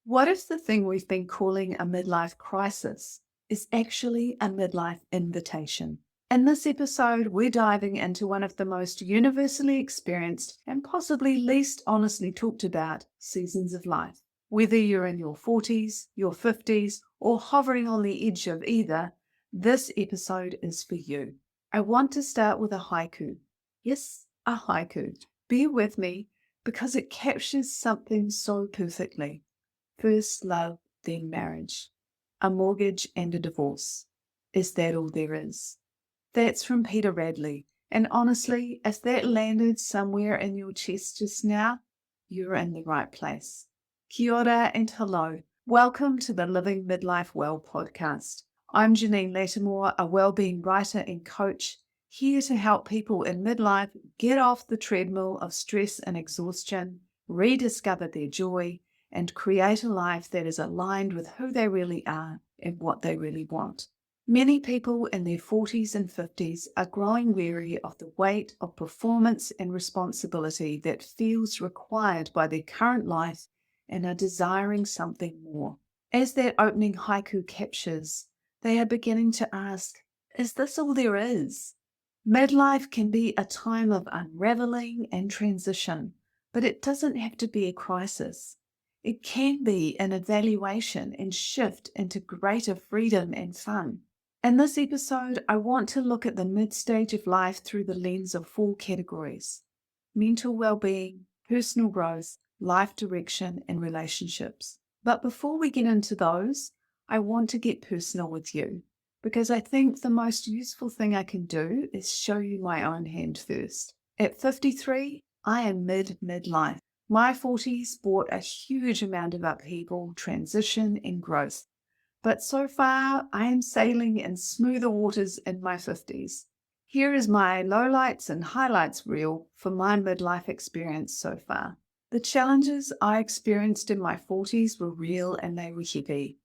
What if the thing we've been calling a midlife crisis is actually a midlife invitation? In this episode, we're diving into one of the most universally experienced and possibly least honestly talked about seasons of life. Whether you're in your 40s, your 50s, or hovering on the edge of either, this episode is for you. I want to start with a haiku. Yes, a haiku. Bear with me because it captures something so perfectly. First love, then marriage. A mortgage and a divorce. Is that all there is? That's from Peter Radley. And honestly, if that landed somewhere in your chest just now, you're in the right place. Kia ora and hello. Welcome to the Living Midlife Well podcast. I'm Janine Lattimore, a wellbeing writer and coach, here to help people in midlife get off the treadmill of stress and exhaustion, rediscover their joy, and create a life that is aligned with who they really are and what they really want. Many people in their 40s and 50s are growing weary of the weight of performance and responsibility that feels required by their current life and are desiring something more. As that opening haiku captures, they are beginning to ask, is this all there is? Midlife can be a time of unraveling and transition, but it doesn't have to be a crisis. It can be an evaluation and shift into greater freedom and fun. In this episode, I want to look at the mid-stage of life through the lens of 4 categories: mental well-being, personal growth, life direction, and relationships. But before we get into those, I want to get personal with you, because I think the most useful thing I can do is show you my own hand first. At 53, I am midlife. My 40s brought a huge amount of upheaval, transition, and growth. But so far, I am sailing in smoother waters in my 50s. Here is my lowlights and highlights reel for my midlife experience so far. The challenges I experienced in my 40s were real and they were heavy.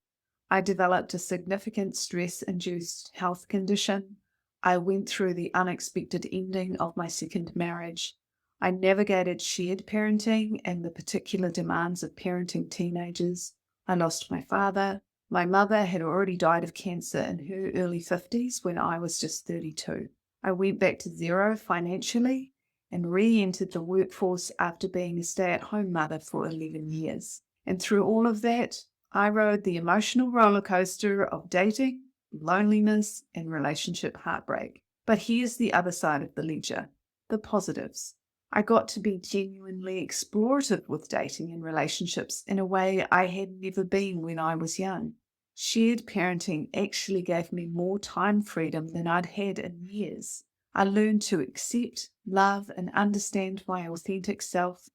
I developed a significant stress-induced health condition. I went through the unexpected ending of my second marriage. I navigated shared parenting and the particular demands of parenting teenagers. I lost my father. My mother had already died of cancer in her early 50s when I was just 32. I went back to zero financially and re-entered the workforce after being a stay-at-home mother for 11 years. And through all of that, I rode the emotional roller coaster of dating, loneliness, and relationship heartbreak. But here's the other side of the ledger, the positives. I got to be genuinely explorative with dating and relationships in a way I had never been when I was young. Shared parenting actually gave me more time freedom than I'd had in years. I learned to accept, love, and understand my authentic self.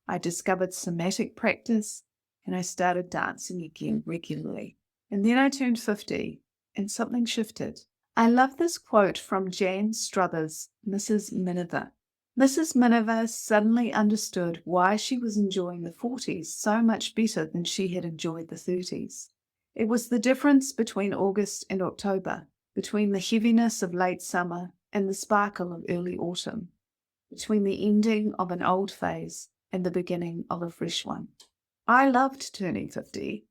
I discovered somatic practice, and I started dancing again regularly. And then I turned 50, and something shifted. I love this quote from Jan Struthers, Mrs. Miniver. Mrs. Miniver suddenly understood why she was enjoying the 40s so much better than she had enjoyed the 30s. It was the difference between August and October, between the heaviness of late summer and the sparkle of early autumn, between the ending of an old phase and the beginning of a fresh one. I loved turning 50.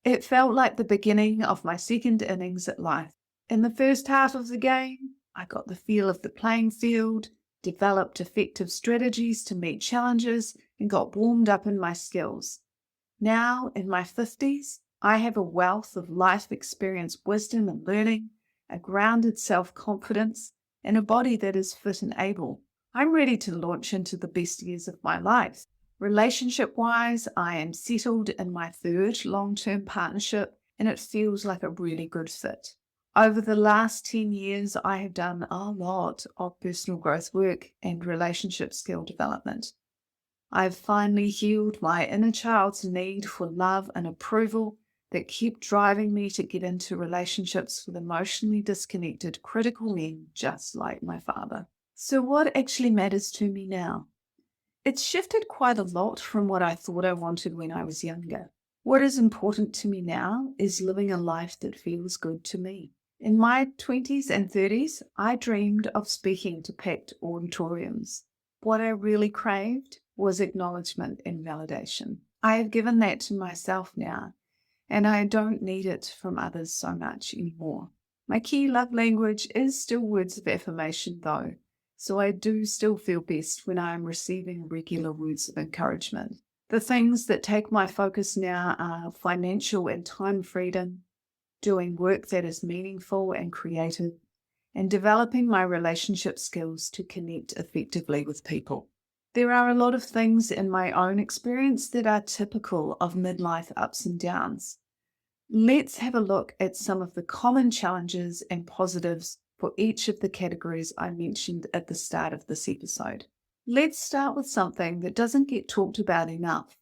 It felt like the beginning of my second innings at life. In the first half of the game, I got the feel of the playing field, developed effective strategies to meet challenges, and got warmed up in my skills. Now, in my 50s, I have a wealth of life experience, wisdom and learning, a grounded self-confidence, and a body that is fit and able. I'm ready to launch into the best years of my life. Relationship-wise, I am settled in my third long-term partnership, and it feels like a really good fit. Over the last 10 years, I have done a lot of personal growth work and relationship skill development. I've finally healed my inner child's need for love and approval that kept driving me to get into relationships with emotionally disconnected, critical men just like my father. So what actually matters to me now? It's shifted quite a lot from what I thought I wanted when I was younger. What is important to me now is living a life that feels good to me. In my 20s and 30s, I dreamed of speaking to packed auditoriums. What I really craved was acknowledgement and validation. I have given that to myself now, and I don't need it from others so much anymore. My key love language is still words of affirmation, though, so I do still feel best when I am receiving regular words of encouragement. The things that take my focus now are financial and time freedom, doing work that is meaningful and creative, and developing my relationship skills to connect effectively with people. There are a lot of things in my own experience that are typical of midlife ups and downs. Let's have a look at some of the common challenges and positives for each of the categories I mentioned at the start of this episode. Let's start with something that doesn't get talked about enough: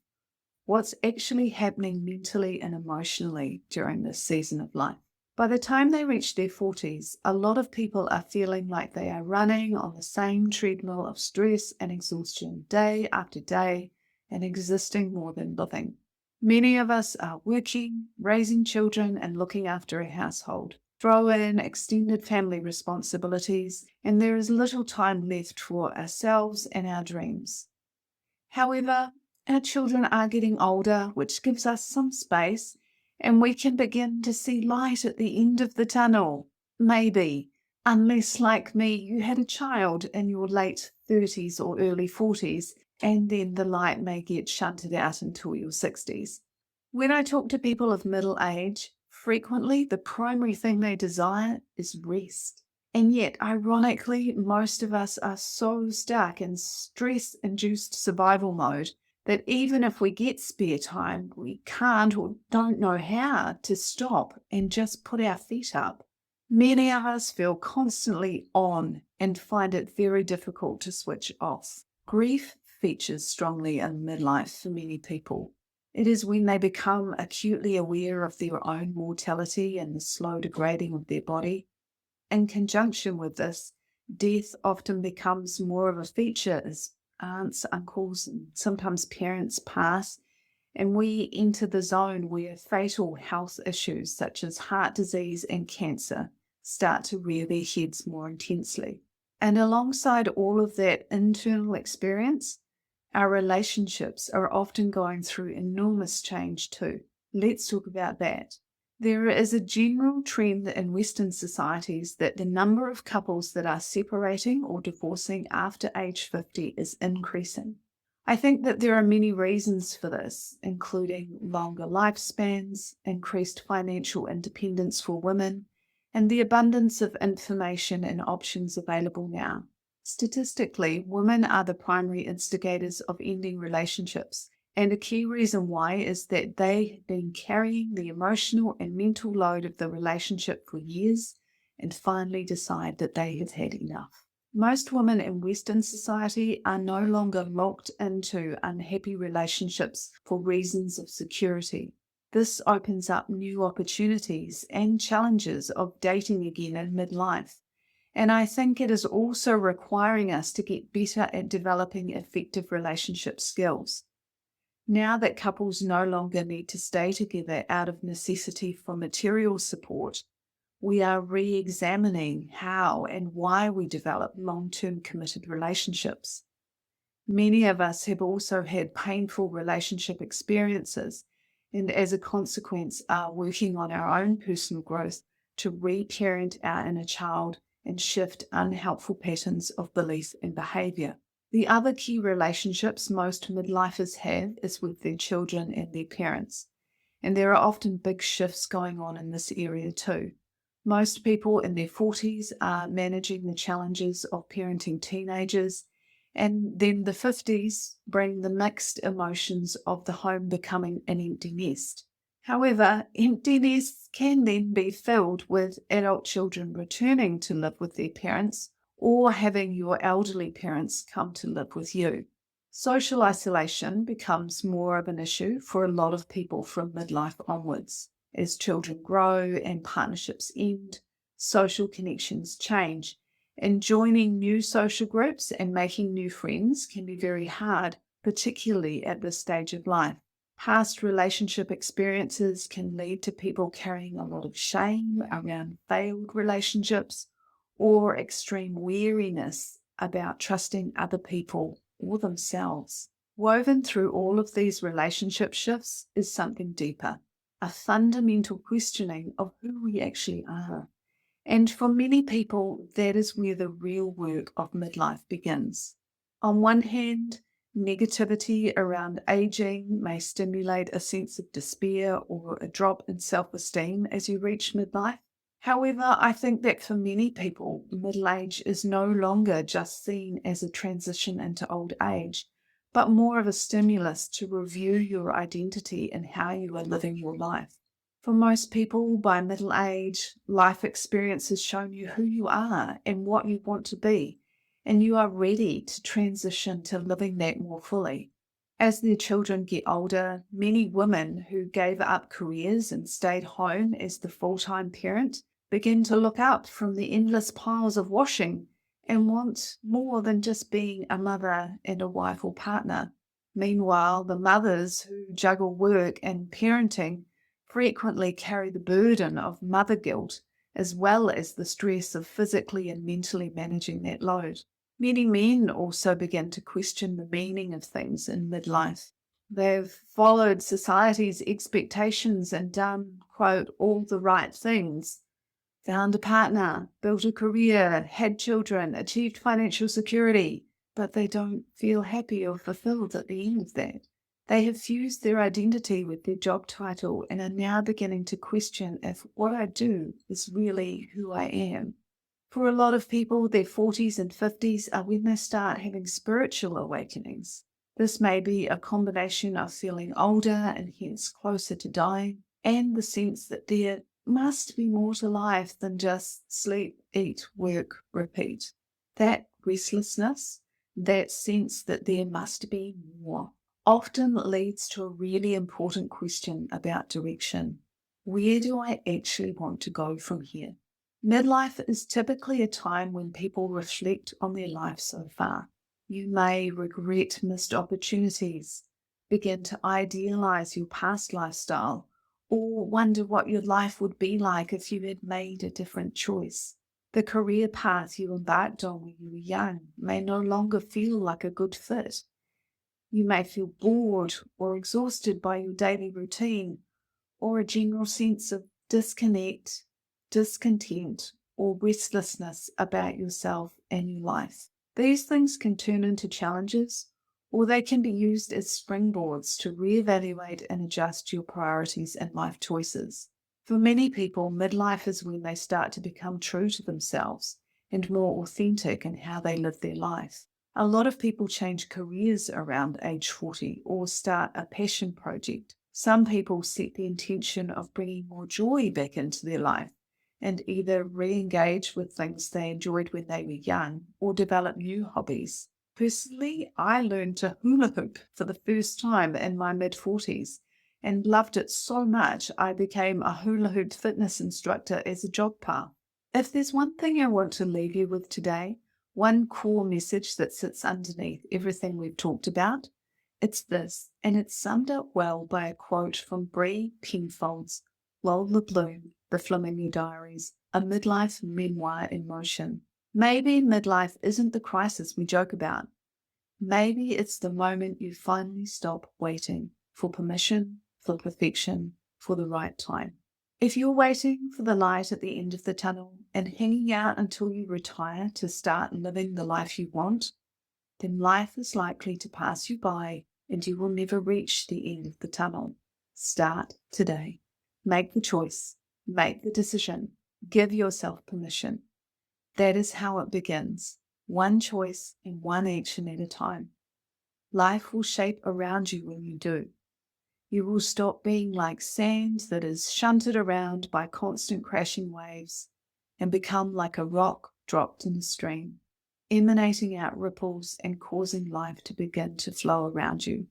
what's actually happening mentally and emotionally during this season of life. By the time they reach their 40s, a lot of people are feeling like they are running on the same treadmill of stress and exhaustion day after day and existing more than living. Many of us are working, raising children, and looking after a household. Throw in extended family responsibilities, and there is little time left for ourselves and our dreams. However, our children are getting older, which gives us some space, and we can begin to see light at the end of the tunnel. Maybe, unless, like me, you had a child in your late 30s or early 40s, and then the light may get shunted out until your 60s. When I talk to people of middle age, frequently the primary thing they desire is rest. And yet, ironically, most of us are so stuck in stress-induced survival mode that even if we get spare time, we can't or don't know how to stop and just put our feet up. Many of us feel constantly on and find it very difficult to switch off. Grief features strongly in midlife for many people. It is when they become acutely aware of their own mortality and the slow degrading of their body. In conjunction with this, death often becomes more of a feature as aunts, uncles, and sometimes parents pass, and we enter the zone where fatal health issues such as heart disease and cancer start to rear their heads more intensely. And alongside all of that internal experience, our relationships are often going through enormous change too. Let's talk about that. There is a general trend in Western societies that the number of couples that are separating or divorcing after age 50 is increasing. I think that there are many reasons for this, including longer lifespans, increased financial independence for women, and the abundance of information and options available now. Statistically, women are the primary instigators of ending relationships, and a key reason why is that they have been carrying the emotional and mental load of the relationship for years and finally decide that they have had enough. Most women in Western society are no longer locked into unhappy relationships for reasons of security. This opens up new opportunities and challenges of dating again in midlife. And I think it is also requiring us to get better at developing effective relationship skills. Now that couples no longer need to stay together out of necessity for material support, we are re-examining how and why we develop long-term committed relationships. Many of us have also had painful relationship experiences, and as a consequence are working on our own personal growth to re-parent our inner child and shift unhelpful patterns of belief and behavior. The other key relationships most midlifers have is with their children and their parents, and there are often big shifts going on in this area too. Most people in their 40s are managing the challenges of parenting teenagers, and then the 50s bring the mixed emotions of the home becoming an empty nest. However, empty nests can then be filled with adult children returning to live with their parents or having your elderly parents come to live with you. Social isolation becomes more of an issue for a lot of people from midlife onwards. As children grow and partnerships end, social connections change, and joining new social groups and making new friends can be very hard, particularly at this stage of life. Past relationship experiences can lead to people carrying a lot of shame around failed relationships or extreme weariness about trusting other people or themselves. Woven through all of these relationship shifts is something deeper, a fundamental questioning of who we actually are. And for many people, that is where the real work of midlife begins. On one hand, negativity around aging may stimulate a sense of despair or a drop in self esteem as you reach midlife. However, I think that for many people, middle age is no longer just seen as a transition into old age, but more of a stimulus to review your identity and how you are living your life. For most people, by middle age, life experience has shown you who you are and what you want to be, and you are ready to transition to living that more fully. As their children get older, many women who gave up careers and stayed home as the full-time parent begin to look up from the endless piles of washing and want more than just being a mother and a wife or partner. Meanwhile, the mothers who juggle work and parenting frequently carry the burden of mother guilt, as well as the stress of physically and mentally managing that load. Many men also begin to question the meaning of things in midlife. They've followed society's expectations and done, quote, all the right things. Found a partner, built a career, had children, achieved financial security, but they don't feel happy or fulfilled at the end of that. They have fused their identity with their job title and are now beginning to question if what I do is really who I am. For a lot of people, their 40s and 50s are when they start having spiritual awakenings. This may be a combination of feeling older and hence closer to dying, and the sense that there must be more to life than just sleep, eat, work, repeat. That restlessness, that sense that there must be more, often leads to a really important question about direction. Where do I actually want to go from here? Midlife is typically a time when people reflect on their life so far. You may regret missed opportunities, begin to idealize your past lifestyle, or wonder what your life would be like if you had made a different choice. The career path you embarked on when you were young may no longer feel like a good fit. You may feel bored or exhausted by your daily routine, or a general sense of disconnect, discontent, or restlessness about yourself and your life. These things can turn into challenges, or they can be used as springboards to reevaluate and adjust your priorities and life choices. For many people, midlife is when they start to become true to themselves and more authentic in how they live their life. A lot of people change careers around age 40 or start a passion project. Some people set the intention of bringing more joy back into their life and either re-engage with things they enjoyed when they were young or develop new hobbies. Personally, I learned to hula hoop for the first time in my mid-40s and loved it so much I became a hula hoop fitness instructor as a job path. If there's one thing I want to leave you with today, one core message that sits underneath everything we've talked about, it's this, and it's summed up well by a quote from Bree Penfold's Lola Bloom, The Flamingo Diaries, a midlife memoir in motion. Maybe midlife isn't the crisis we joke about. Maybe it's the moment you finally stop waiting for permission, for perfection, for the right time. If you're waiting for the light at the end of the tunnel and hanging out until you retire to start living the life you want, then life is likely to pass you by and you will never reach the end of the tunnel. Start today. Make the choice. Make the decision. Give yourself permission. That is how it begins. One choice and one action at a time. Life will shape around you when you do. You will stop being like sand that is shunted around by constant crashing waves and become like a rock dropped in a stream, emanating out ripples and causing life to begin to flow around you.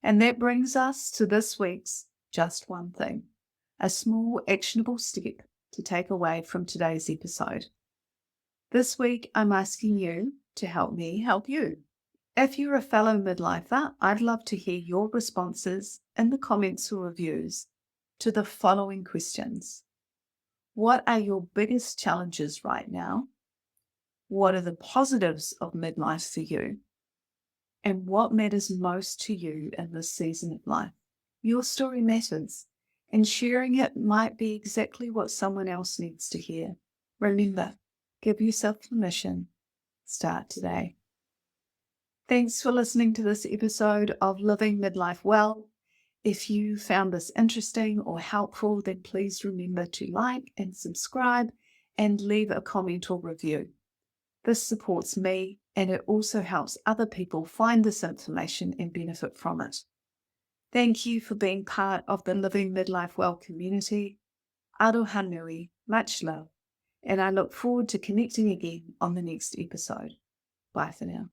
And that brings us to this week's Just One Thing, a small actionable step to take away from today's episode. This week, I'm asking you to help me help you. If you're a fellow midlifer, I'd love to hear your responses in the comments or reviews to the following questions. What are your biggest challenges right now? What are the positives of midlife for you? and what matters most to you in this season of life. Your story matters, and sharing it might be exactly what someone else needs to hear. Remember, give yourself permission. Start today. Thanks for listening to this episode of Living Midlife Well. If you found this interesting or helpful, then please remember to like and subscribe and leave a comment or review. This supports me, and it also helps other people find this information and benefit from it. Thank you for being part of the Living Midlife Well community. Aroha nui, much love, and I look forward to connecting again on the next episode. Bye for now.